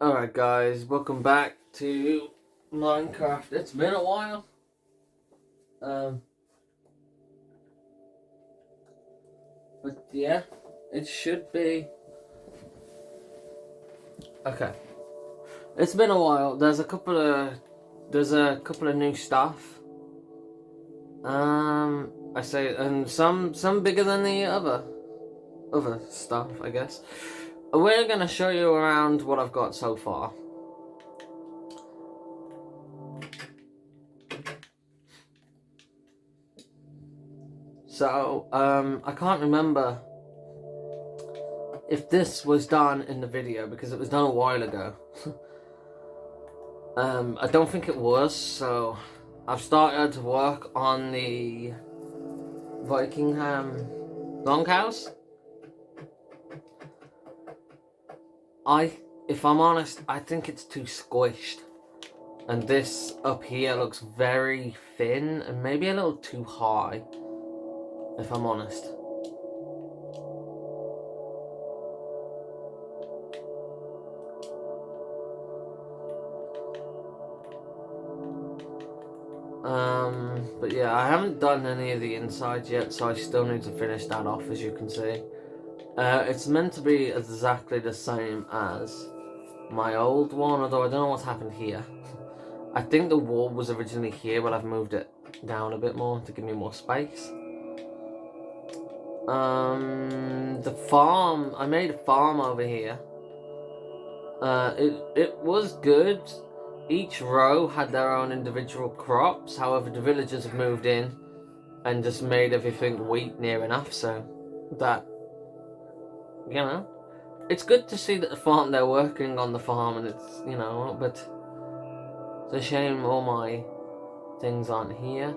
Alright guys, welcome back to Minecraft. It's been a while. But yeah, it should be. Okay. It's been a while. There's a couple of new stuff. I say, and some bigger than the other stuff, I guess. We're gonna show you around what I've got so far. So, I can't remember if this was done in the video because it was done a while ago. I don't think it was, so I've started to work on the Vikingham longhouse. If I'm honest, I think it's too squished. And this up here looks very thin and maybe a little too high, if I'm honest. But yeah, I haven't done any of the insides yet, so I still need to finish that off, as you can see. It's meant to be exactly the same as my old one, although I don't know what's happened here. I think the wall was originally here, but I've moved it down a bit more to give me more space. The farm, I made a farm over here. It was good. Each row had their own individual crops. However, the villagers have moved in and just made everything wheat near enough, so that, you know, it's good to see that the farm, they're working on the farm, and it's, you know, but it's a shame all my things aren't here.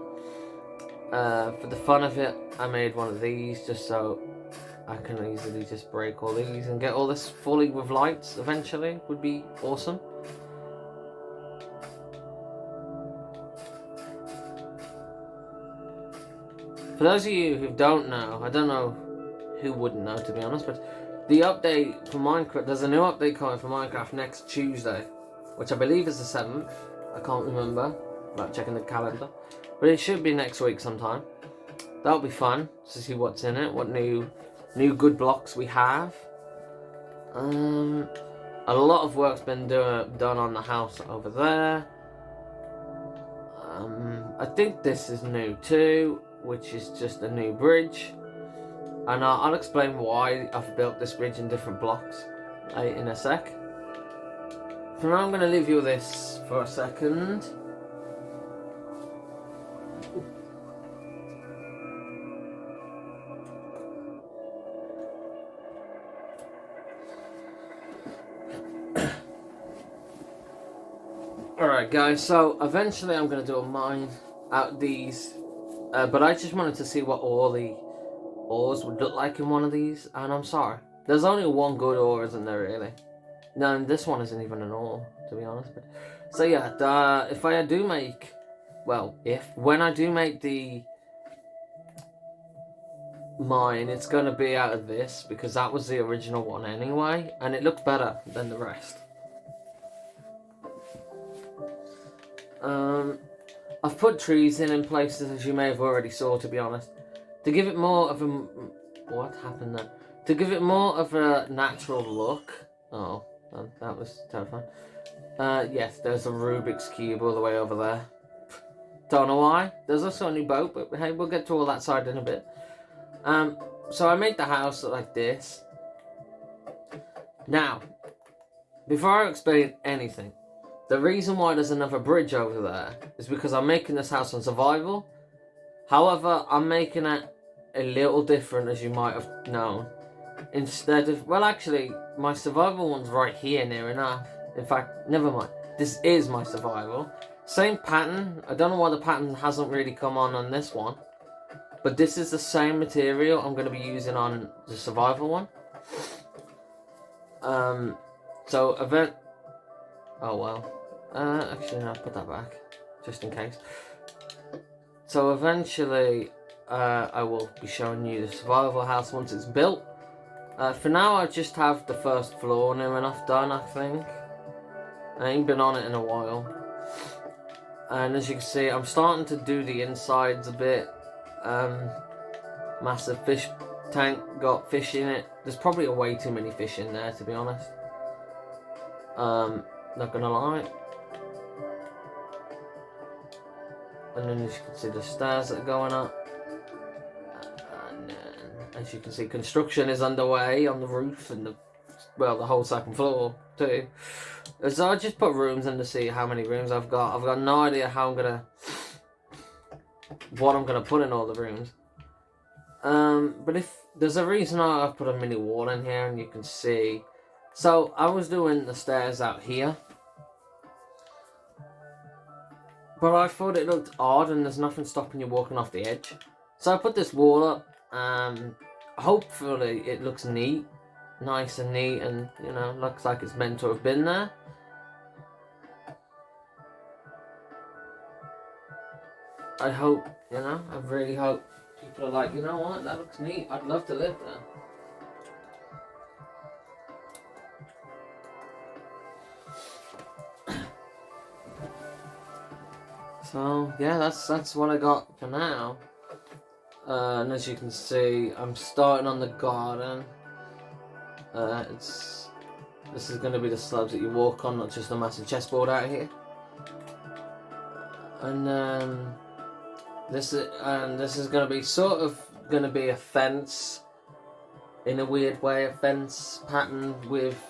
For the fun of it, I made one of these just so I can easily just break all these and get all this fully with lights eventually. Would be awesome. For those of you who don't know, I don't know who wouldn't know, to be honest, but the update for Minecraft, there's a new update coming for Minecraft next Tuesday, which I believe is the 7th. I can't remember, without checking the calendar, but it should be next week sometime. That'll be fun to see what's in it, what new good blocks we have. A lot of work's been done on the house over there. I think this is new too, which is just a new bridge. And I'll explain why I've built this bridge in different blocks in a sec. For now, I'm going to leave you with this for a second. Alright guys, so eventually I'm going to do a mine out these, but I just wanted to see what all the ores would look like in one of these, and I'm sorry. There's only one good ore, isn't there, really? No, and this one isn't even an ore, to be honest. But, so yeah, if I do make, when I do make the mine, it's going to be out of this, because that was the original one anyway, and it looked better than the rest. I've put trees in places, as you may have already saw, to be honest, to give it more of a... What happened there? To give it more of a natural look. Oh, that was terrifying. Yes, there's a Rubik's Cube all the way over there. Don't know why. There's also a new boat, but hey, we'll get to all that side in a bit. So I made the house like this. Now, before I explain anything, the reason why there's another bridge over there is because I'm making this house on survival. However, I'm making it a little different, as you might have known. Instead of, well, actually, my survival one's right here near enough. In fact, never mind. This is my survival. Same pattern. I don't know why the pattern hasn't really come on this one. But this is the same material I'm going to be using on the survival one. Oh, well. Actually, no, I'll put that back. Just in case. So eventually, I will be showing you the survival house once it's built. For now, I just have the first floor near enough done, I think. I ain't been on it in a while. And as you can see, I'm starting to do the insides a bit. Massive fish tank, got fish in it. There's probably way too many fish in there, to be honest. Not gonna lie. And then as you can see, the stairs that are going up. And then, as you can see, construction is underway on the roof and the whole second floor too. So I just put rooms in to see how many rooms I've got. I've got no idea what I'm gonna put in all the rooms. But if there's a reason I've put a mini wall in here, and you can see. So I was doing the stairs out here, but I thought it looked odd, and there's nothing stopping you walking off the edge. So I put this wall up. Hopefully it looks neat, nice and neat, and looks like it's meant to have been there. I hope, I really hope people are like, you know what, that looks neat. I'd love to live there. So yeah, that's what I got for now. And as you can see, I'm starting on the garden. This is going to be the slabs that you walk on, not just a massive chessboard out here. And this is going to be sort of a fence, in a weird way, a fence pattern with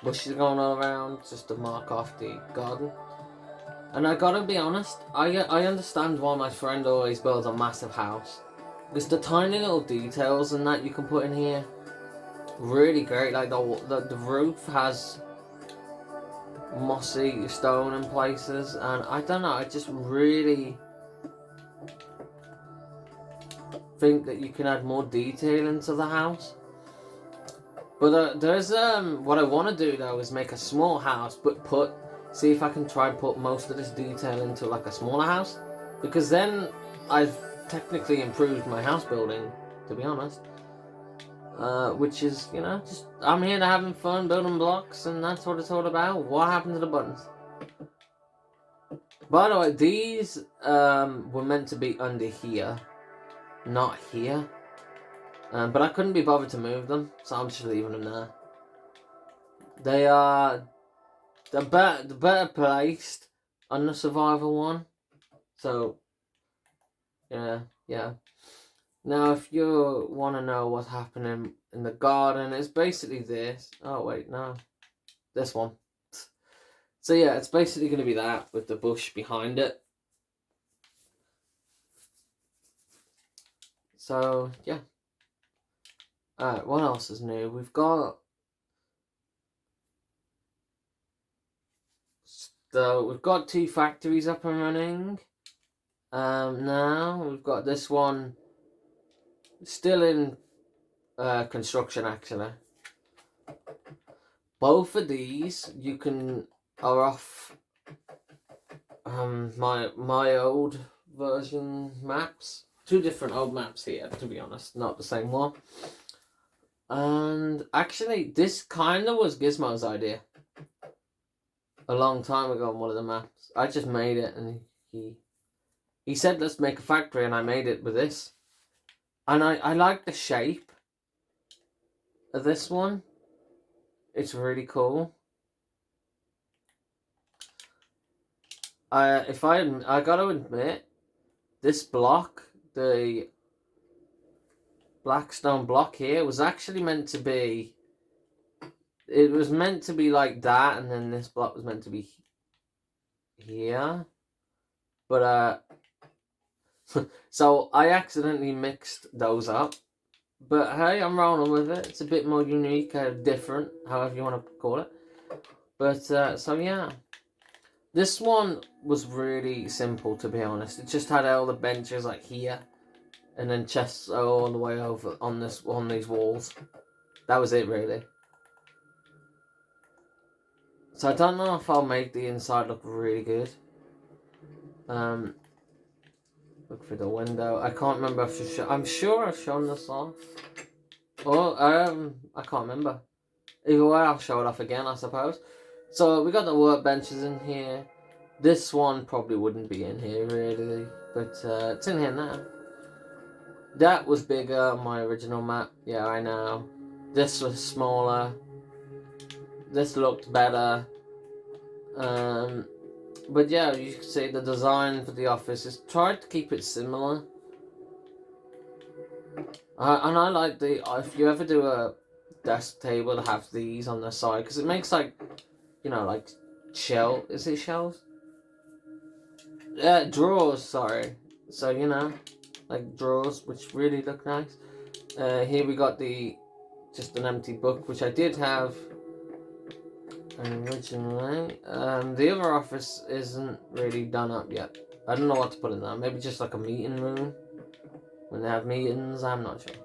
bushes going all around, just to mark off the garden. And I gotta be honest, I understand why my friend always builds a massive house. Because the tiny little details and that you can put in here, really great. Like the roof has mossy stone in places, and I don't know, I just really think that you can add more detail into the house. But there's what I want to do though is make a small house, but see if I can try and put most of this detail into like a smaller house, because then I've technically improved my house building, to be honest. Which is, just I'm here to having fun building blocks, and that's what it's all about. What happened to the buttons? By the way, these were meant to be under here, not here. But I couldn't be bothered to move them, so I'm just leaving them there. They are the better placed on the survival one. So yeah. Now, if you want to know what's happening in the garden, it's basically this. Oh wait, no, this one. So yeah, it's basically going to be that with the bush behind it. So yeah. Alright, what else is new? We've got two factories up and running. Now we've got this one still in construction, actually. Both of these are off my old version maps. Two different old maps here, to be honest, not the same one. And actually, this kind of was Gizmo's idea a long time ago on one of the maps. I just made it, and he said, let's make a factory, and I made it with this. And I like the shape of this one. It's really cool. I gotta admit, this block, the Blackstone block here, was actually meant to be. It was meant to be like that, and then this block was meant to be here. But so I accidentally mixed those up. But hey, I'm rolling with it. It's a bit more unique, different, however you want to call it. But so yeah, this one was really simple, to be honest. It just had all the benches like here, and then chests all the way over on these walls. That was it, really. So I don't know if I'll make the inside look really good. Look through the window. I can't remember if I'm sure I've shown this off. Oh, I can't remember. Either way, I'll show it off again, I suppose. So we got the workbenches in here. This one probably wouldn't be in here really, but it's in here now. That was bigger on my original map. Yeah, I know. This was smaller. This looked better. But yeah, you can see the design for the office is tried to keep it similar. And I like if you ever do a desk table to have these on the side, because it makes like, you know, like is it shelves? Yeah, drawers, sorry. So, you know, like drawers, which really look nice. Here we got just an empty book, which I did have originally. The other office isn't really done up yet. I don't know what to put in there. Maybe just like a meeting room when they have meetings. I'm not sure.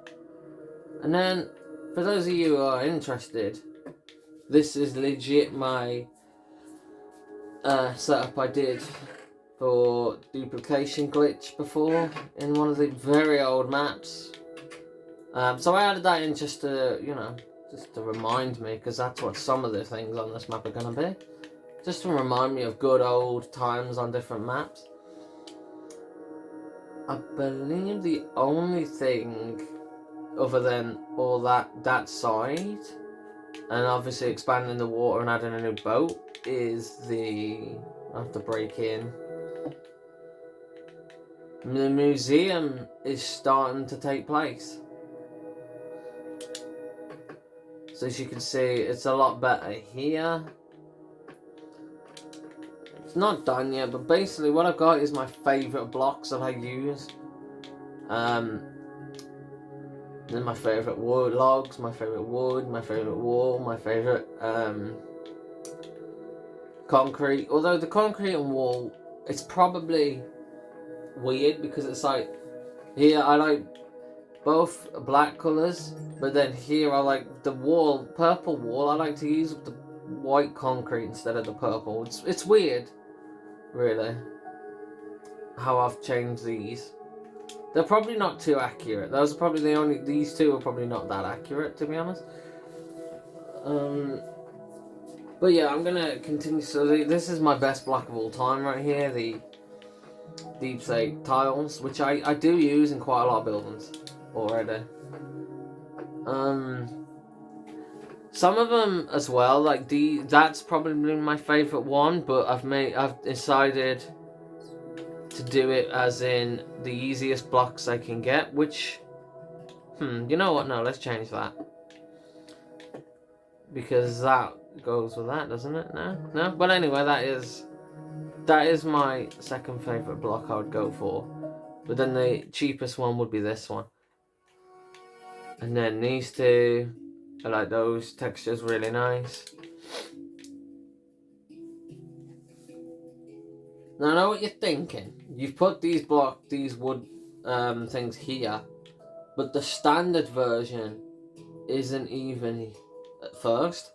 And then, for those of you who are interested, this is legit my setup I did for duplication glitch before in one of the very old maps. So I added that in just to, you know, just to remind me, because that's what some of the things on this map are going to be. Just to remind me of good old times on different maps. I believe the only thing other than all that side, and obviously expanding the water and adding a new boat, is I have to break in. The museum is starting to take place. So as you can see, it's a lot better here. It's not done yet, but basically what I've got is my favourite blocks that I use. Then my favourite wood logs, my favourite wood, my favourite wall, my favourite concrete. Although the concrete and wall, it's probably weird because it's like, here I like both black colours, but then here I like the purple wall I like to use with the white concrete instead of the purple. It's weird, really, how I've changed these. They're probably not too accurate. These two are probably not that accurate, to be honest. But yeah, I'm gonna continue. So this is my best block of all time right here, the Deep Slate tiles, which I do use in quite a lot of buildings already. Some of them as well, like that's probably my favourite one, but I've decided to do it as in the easiest blocks I can get, which, you know what, no, let's change that. Because that goes with that, doesn't it? No? But anyway, that is my second favourite block I would go for. But then the cheapest one would be this one. And then these two, I like those textures, really nice. Now I know what you're thinking. You've put these wood things here, but the standard version isn't even at first.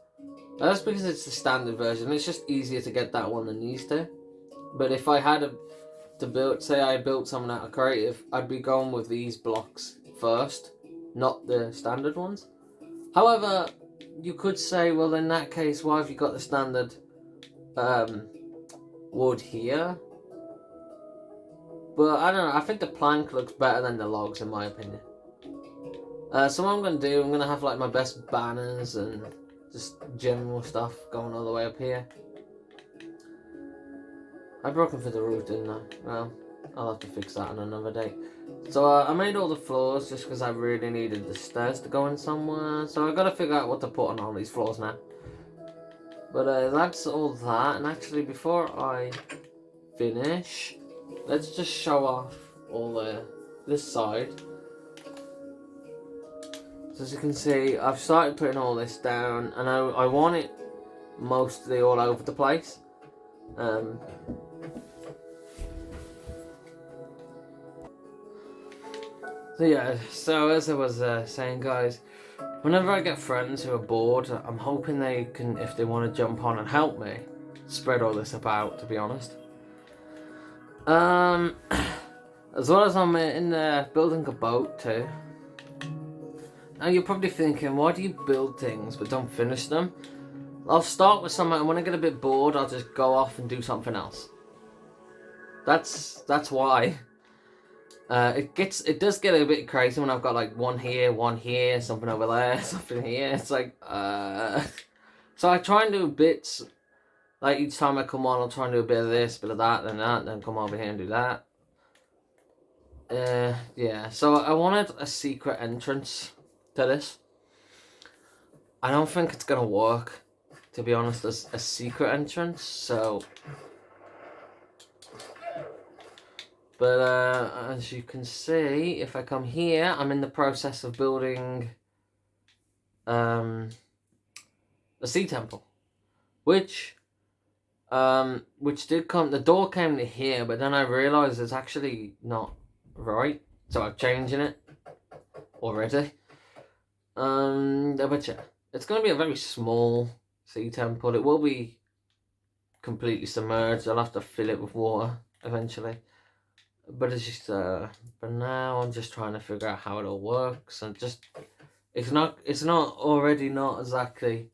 That's because it's the standard version. It's just easier to get that one than these two. But if I had to build, say I built something out of creative, I'd be going with these blocks first, not the standard ones. However, you could say, well, in that case, why have you got the standard wood here? But I don't know, I think the plank looks better than the logs, in my opinion. So what I'm going to do, I'm going to have like my best banners and just general stuff going all the way up here. I broke them for the roof, didn't I? Well, I'll have to fix that on another day. So I made all the floors just because I really needed the stairs to go in somewhere. So I've got to figure out what to put on all these floors now. But that's all that. And actually, before I finish, let's just show off all this side. So as you can see, I've started putting all this down, and I want it mostly all over the place. So yeah, so as I was saying, guys, whenever I get friends who are bored, I'm hoping they can, if they want to jump on and help me, spread all this about, to be honest. As well as I'm in there building a boat too. Now you're probably thinking, why do you build things but don't finish them? I'll start with something, and when I get a bit bored, I'll just go off and do something else. That's why. It does get a bit crazy when I've got like one here, something over there, something here. It's like, so I try and do bits. Like each time I come on, I'll try and do a bit of this, bit of that, then come over here and do that. Yeah. So I wanted a secret entrance to this. I don't think it's gonna work, to be honest, as a secret entrance. So, but as you can see, if I come here, I'm in the process of building the sea temple, which did come. The door came to here, but then I realized it's actually not right, so I'm changing it already. But yeah, it's going to be a very small sea temple. It will be completely submerged. I'll have to fill it with water eventually. But it's just but now I'm just trying to figure out how it all works, and just it's not already not exactly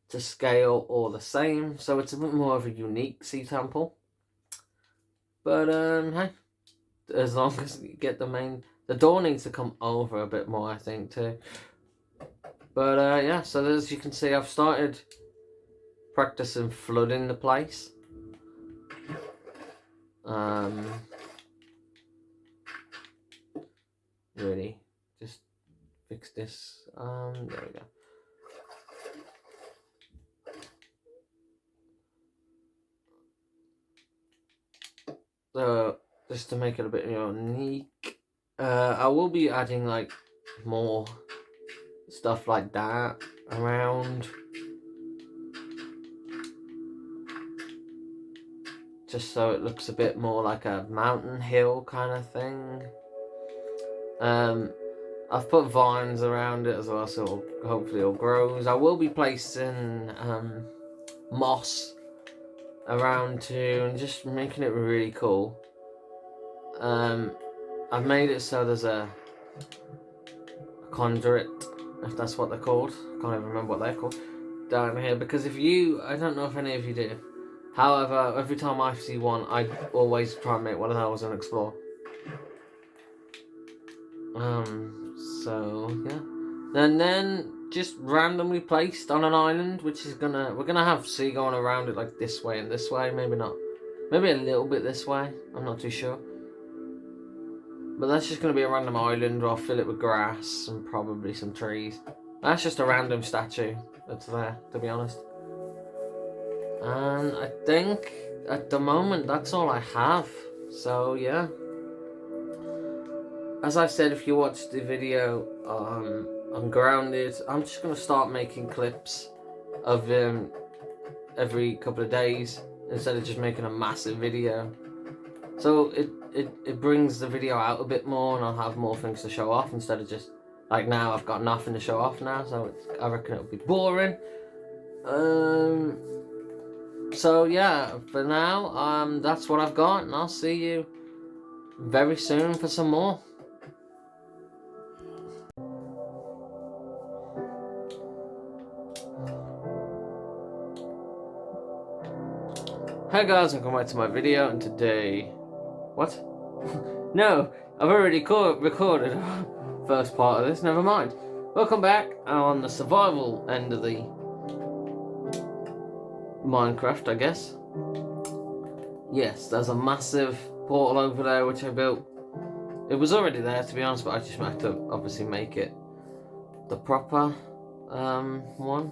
to scale or the same, so it's a bit more of a unique sea temple. But hey, as long as you get the door needs to come over a bit more, I think, too. But yeah, so as you can see, I've started practicing flooding the place. Really, just fix this. There we go. So just to make it a bit unique, I will be adding like more stuff like that around, just so it looks a bit more like a mountain hill kind of thing. I've put vines around it as well, so hopefully it all grows. I will be placing moss around too, and just making it really cool. I've made it so there's a conduit, if that's what they're called. I can't even remember what they're called down here, because I don't know if any of you do. However, every time I see one, I always try and make one of those and explore. So yeah, and then just randomly placed on an island, which is we're gonna have sea going around it like this way and this way. Maybe not, maybe a little bit this way. I'm not too sure. But that's just gonna be a random island where I'll fill it with grass and probably some trees. That's just a random statue that's there, to be honest. And I think at the moment that's all I have. So yeah. As I said, if you watched the video on Grounded, I'm just going to start making clips of every couple of days instead of just making a massive video. So it brings the video out a bit more, and I'll have more things to show off instead of just, like now I've got nothing to show off now, so I reckon it'll be boring. So yeah, for now, that's what I've got, and I'll see you very soon for some more. Hey guys, welcome back to my video, and today... What? No, I've already recorded first part of this, never mind. Welcome back on the survival end of the Minecraft, I guess. Yes, there's a massive portal over there which I built. It was already there, to be honest, but I just had to obviously make it the proper one.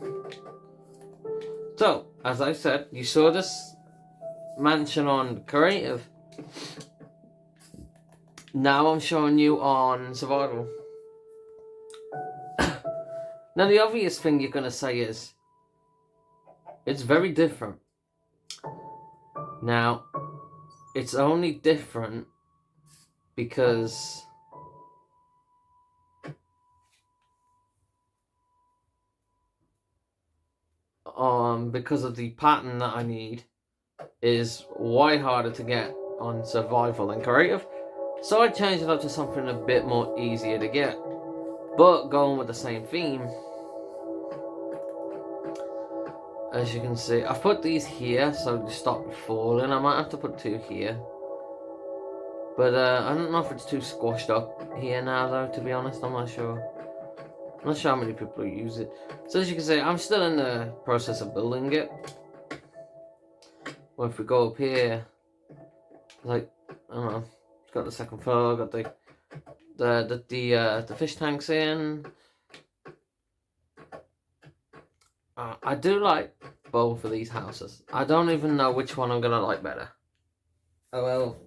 So, as I said, you saw this mansion on creative. Now I'm showing you on survival. Now the obvious thing you're going to say is, it's very different. Now, it's only different because of the pattern that I need is way harder to get on survival than creative, so I changed it up to something a bit more easier to get. But going with the same theme, as you can see, I've put these here so they stop me falling. I might have to put 2 here. But I don't know if it's too squashed up here now though, to be honest, I'm not sure. I'm not sure how many people use it. So as you can see, I'm still in the process of building it. Well, if we go up here, like, I don't know, it's got the second floor, got the fish tanks in. I do like both of these houses. I don't even know which one I'm gonna like better. Oh well.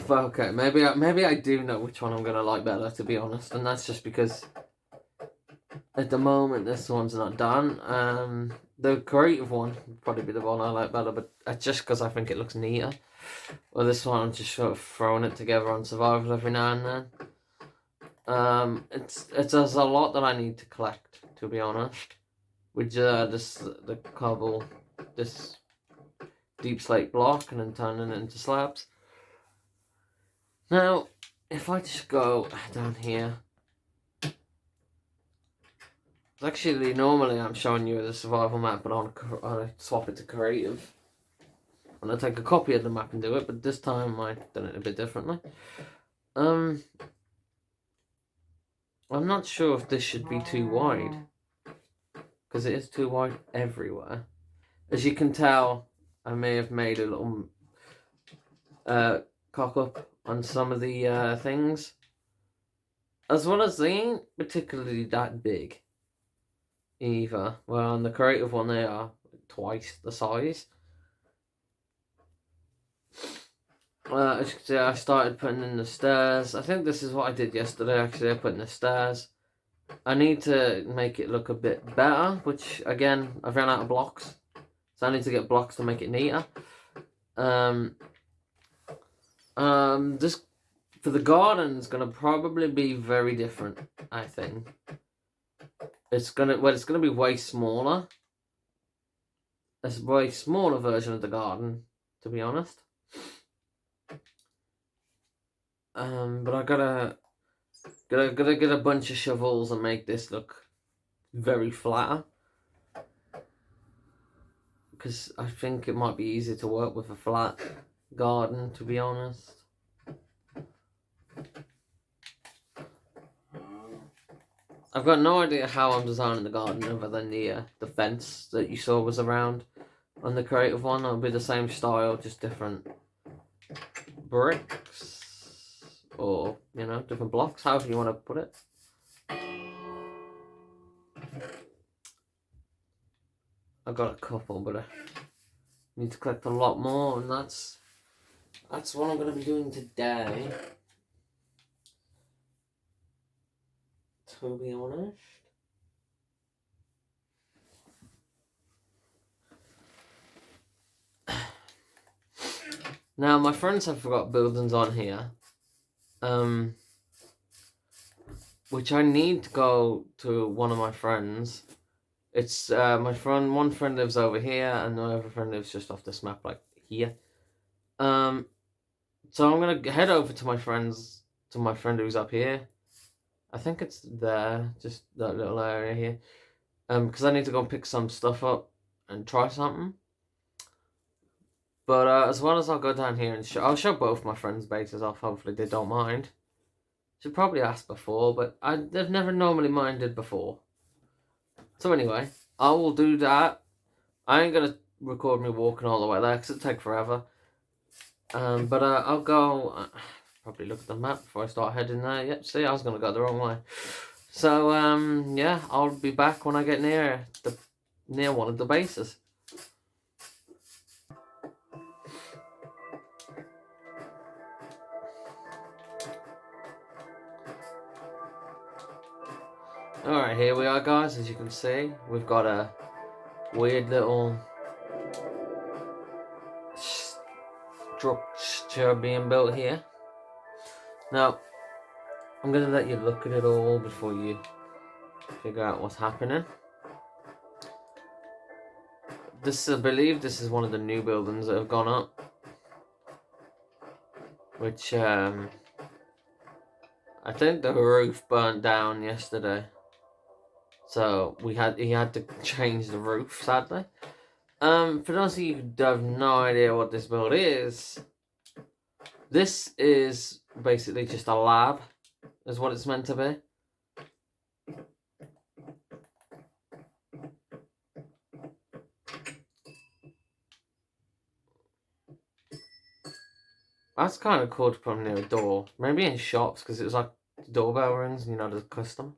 Okay, maybe I do know which one I'm gonna like better, to be honest, and that's just because at the moment this one's not done. The creative one would probably be the one I like better, but just because I think it looks neater. Well, this one I'm just sort of throwing it together on survival every now and then. There's a lot that I need to collect, to be honest. With the cobble, this deep slate block, and then turning it into slabs. Now, if I just go down here, actually normally I'm showing you the survival map, but I swap it to creative. And I take a copy of the map and do it, but this time I've done it a bit differently. I'm not sure if this should be too wide, because it is too wide everywhere. As you can tell, I may have made a little cock up on some of the things, as well as they ain't particularly that big either. Well, on the creative one they are twice the size. As you can see, I started putting in the stairs. I think this is what I did yesterday, actually. I put in the stairs. I need to make it look a bit better, which, again, I've run out of blocks. So I need to get blocks to make it neater. This, for the garden, is going to probably be very different, I think. It's going to be way smaller. It's a way smaller version of the garden, to be honest. But I gotta get a bunch of shovels and make this look very flatter, because I think it might be easier to work with a flat garden, to be honest. I've got no idea how I'm designing the garden other than the fence that you saw was around on the creative one. It'll be the same style, just different bricks, or, you know, different blocks, however you want to put it. I've got a couple, but I need to collect a lot more, and that's what I'm going to be doing today, to be honest. Now, my friends have got buildings on here, which I need to go to one of my friends. It's one friend lives over here, and the other friend lives just off this map, like here. So I'm gonna head over to my friend who's up here. I think it's there, just that little area here. Because I need to go and pick some stuff up and try something. But as well as I'll go down here and I'll show both my friends' bases off. Hopefully they don't mind. Should probably ask before, but they've never normally minded before. So anyway, I will do that. I ain't gonna record me walking all the way there because it'll take forever. But I'll go. Probably look at the map before I start heading there. Yep, see, I was gonna go the wrong way. So yeah, I'll be back when I get near one of the bases. Alright, here we are, guys. As you can see, we've got a weird little structure being built here. Now, I'm going to let you look at it all before you figure out what's happening. I believe this is one of the new buildings that have gone up, which I I think the roof burnt down yesterday. So he had to change the roof, sadly. For those of you who have no idea what this build is, this is basically just a lab, is what it's meant to be. That's kind of cool to put near a door. Maybe in shops, because it was like the doorbell rings, and the custom.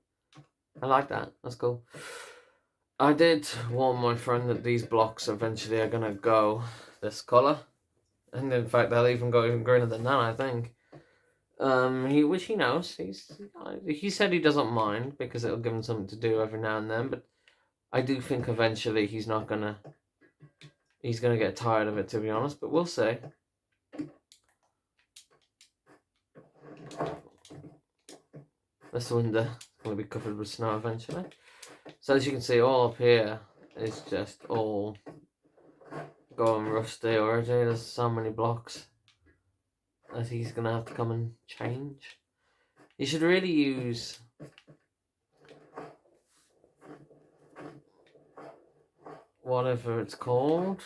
I like that. That's cool. I did warn my friend that these blocks eventually are going to go this colour. And in fact, they'll even go even greener than that, I think. Which he knows. He said he doesn't mind, because it'll give him something to do every now and then. But I do think eventually he's gonna get tired of it, to be honest. But we'll see. This window will be covered with snow eventually. So as you can see, all up here is just all going rusty already. There's so many blocks that he's gonna have to come and change. You should really use whatever it's called,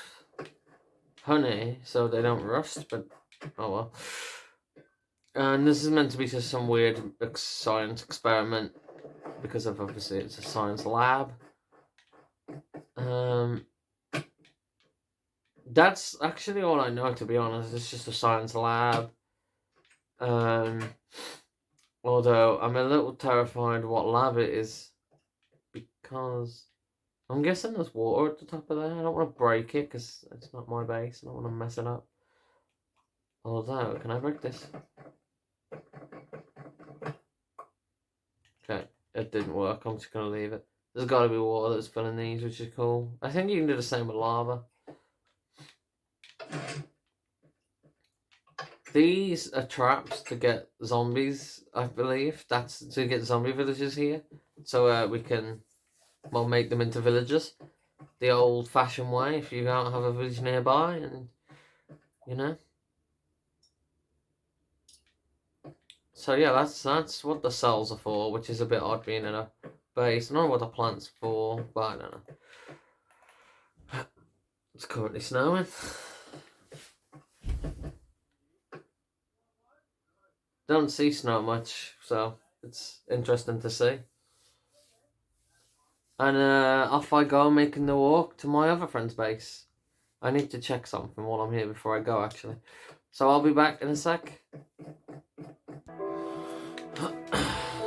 honey, so they don't rust. But oh well. And this is meant to be just some weird science experiment, because of obviously it's a science lab. That's actually all I know, to be honest. It's just a science lab. Although I'm a little terrified what lab it is, because I'm guessing there's water at the top of there. I don't want to break it because it's not my base. I don't want to mess it up. Although, can I break this? Okay, it didn't work. I'm just going to leave it. There's got to be water that's filling these, which is cool. I think you can do the same with lava. These are traps to get zombies, I believe. That's to get zombie villagers here. So we can, well, make them into villagers. The old-fashioned way, if you don't have a village nearby, and, So yeah, that's what the cells are for, which is a bit odd being in a base. I don't know what the plant's for, but I don't know. It's currently snowing. Don't see snow much, so it's interesting to see. And off I go, making the walk to my other friend's base. I need to check something while I'm here before I go, actually. So I'll be back in a sec.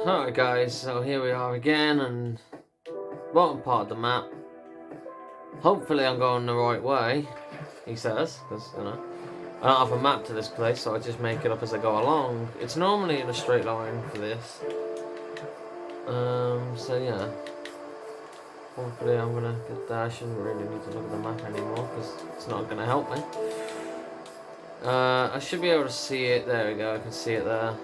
Alright guys, so here we are again, and bottom part of the map. Hopefully I'm going the right way, he says, because, I don't have a map to this place, so I just make it up as I go along. It's normally in a straight line for this. So yeah. Hopefully I'm going to get there. I shouldn't really need to look at the map anymore, because it's not going to help me. I should be able to see it. There we go, I can see it there.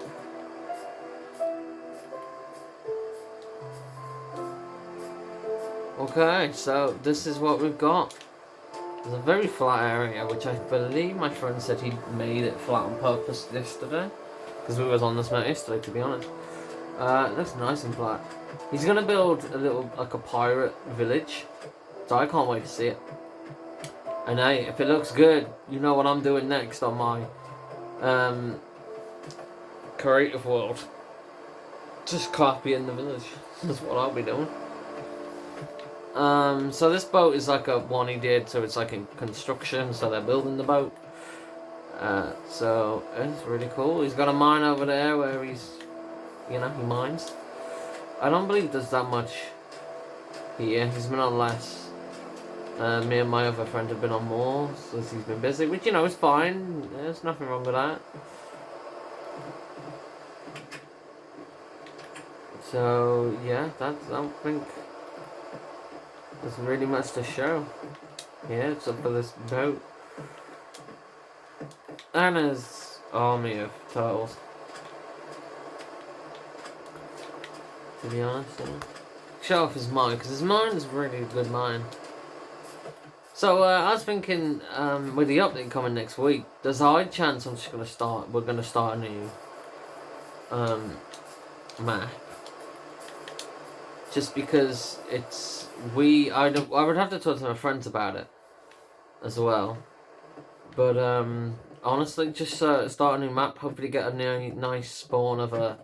Okay, so this is what we've got. There's a very flat area, which I believe my friend said he made it flat on purpose yesterday, because we was on this map yesterday, to be honest. It looks nice and flat. He's gonna build a little, like a pirate village, so I can't wait to see it. And hey, if it looks good, you know what I'm doing next on my creative world. Just copying the village. That's what I'll be doing. So this boat is like a one he did, so it's like in construction, so they're building the boat. So it's really cool. He's got a mine over there where he's, he mines. I don't believe there's that much here. He's been on less. Me and my other friend have been on more, since he's been busy, which, is fine. There's nothing wrong with that. So, yeah, I don't think there's really much to show. Yeah, except for this boat. And his army of turtles. To be honest, yeah. Show off his mine, because his mine is really a good mine. So, I was thinking, with the update coming next week, there's a high chance we're going to start a new, map. Just because it's I would have to talk to my friends about it as well. But honestly, just start a new map. Hopefully, get a new nice spawn of a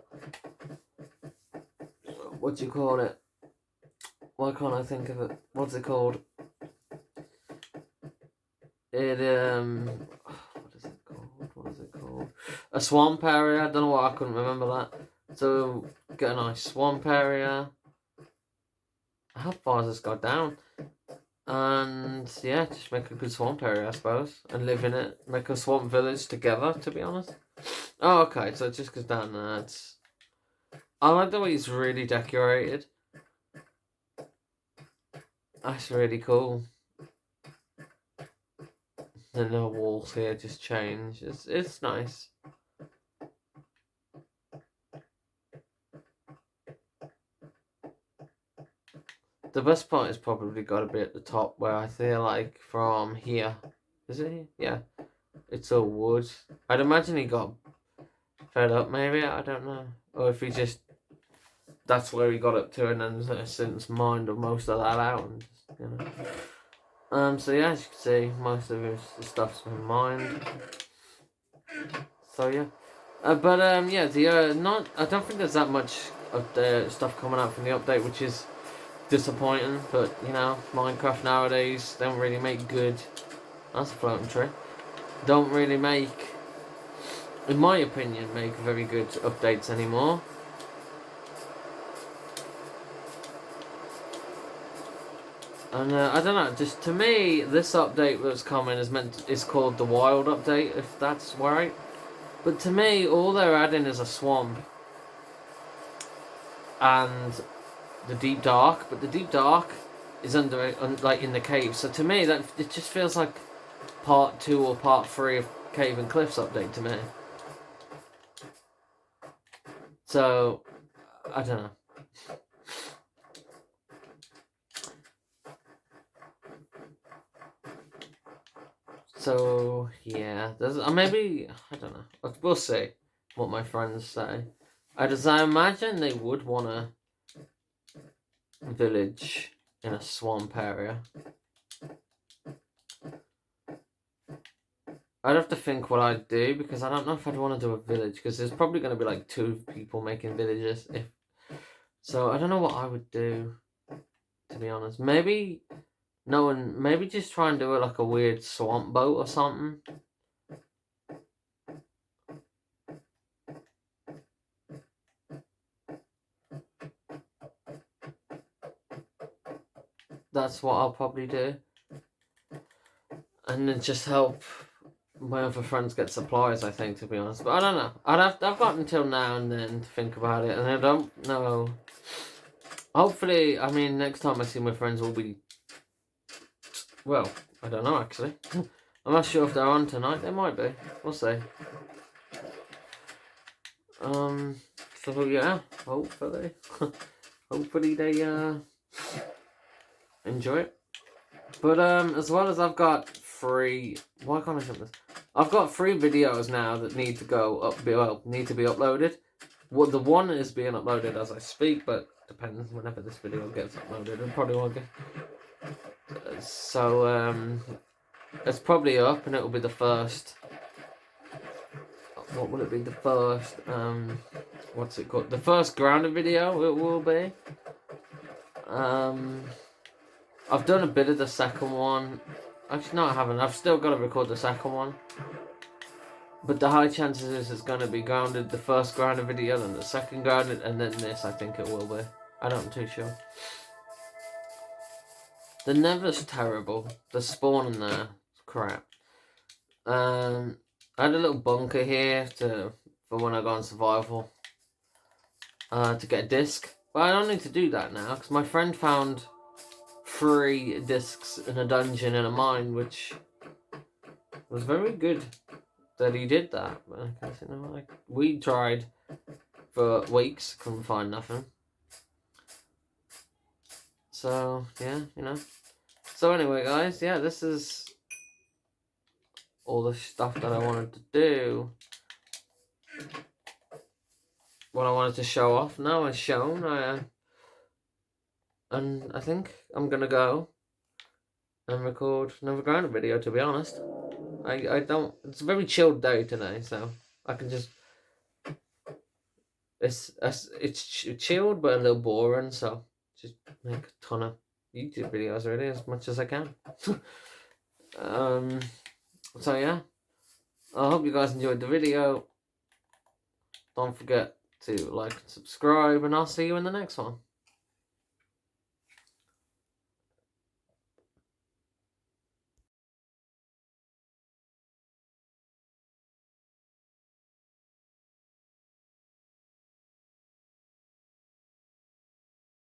what do you call it? Why can't I think of it? What's it called? What is it called? What is it called? A swamp area. I don't know why I couldn't remember that. So get a nice swamp area. How far has this got down? And yeah, just make a good swamp area, I suppose, and live in it. Make a swamp village together. To be honest. Oh, okay. So it just goes down there. It's. I like the way it's really decorated. That's really cool. And the walls here just change. It's nice. The best part is probably got to be at the top, where I feel like from here. Is it here? Yeah. It's all wood. I'd imagine he got fed up, maybe. I don't know. Or if he just. That's where he got up to, and then since mined most of that out. And just, you know. So yeah, as you can see, most of his stuff's been mined. So yeah. Yeah, not. I don't think there's that much of the stuff coming out from the update, which is disappointing. But you know, Minecraft nowadays don't really make good. That's a floating tree. Don't really make, in my opinion, make very good updates anymore. And I don't know. Just to me, this update that's coming is called the Wild Update, if that's right. But to me, all they're adding is a swamp and the Deep Dark. But the Deep Dark is like in the cave. So to me, that it just feels like part 2 or part 3 of Cave and Cliffs update to me. So I don't know. So yeah, there's maybe I don't know. We'll see what my friends say. I imagine they would want a village in a swamp area. I'd have to think what I'd do, because I don't know if I'd want to do a village, because there's probably going to be like 2 people making villages. So I don't know what I would do, to be honest. Maybe just try and do it like a weird swamp boat or something. That's what I'll probably do. And then just help my other friends get supplies, I think, to be honest. But I don't know. I've got until now and then to think about it, and I don't know. Hopefully, I mean, next time I see my friends will be. Well, I don't know actually. I'm not sure if they're on tonight. They might be. We'll see. So yeah, hopefully, hopefully they enjoy it. But as well as I've got 3. Why can't I jump this? I've got 3 videos now that need to go up. Need to be uploaded. Well, the one is being uploaded as I speak, but depends whenever this video gets uploaded. It probably won't get. So it's probably up, and it will be the first. What will it be? The first what's it called? The first grounded video. It will be. I've done a bit of the second one. Actually, no, I haven't. I've still got to record the second one. But the high chances is it's going to be grounded, the first grounded video, then the second grounded, and then this, I think it will be. I'm not too sure. The Nether's terrible. The spawn in there is crap. I had a little bunker here for when I go on survival. To get a disc. But I don't need to do that now, because my friend found 3 discs in a dungeon in a mine, which was very good that he did that. But I guess, you know, like, we tried for weeks, couldn't find nothing. So yeah, you know. So anyway, guys, yeah, this is all the stuff that I wanted to do. what I wanted to show off now is shown. And I think I'm gonna go and record another grinder video. To be honest, I don't. It's a very chilled day today, so I can just. It's chilled but a little boring, so just make a ton of YouTube videos really as much as I can. So yeah, I hope you guys enjoyed the video. Don't forget to like and subscribe, and I'll see you in the next one.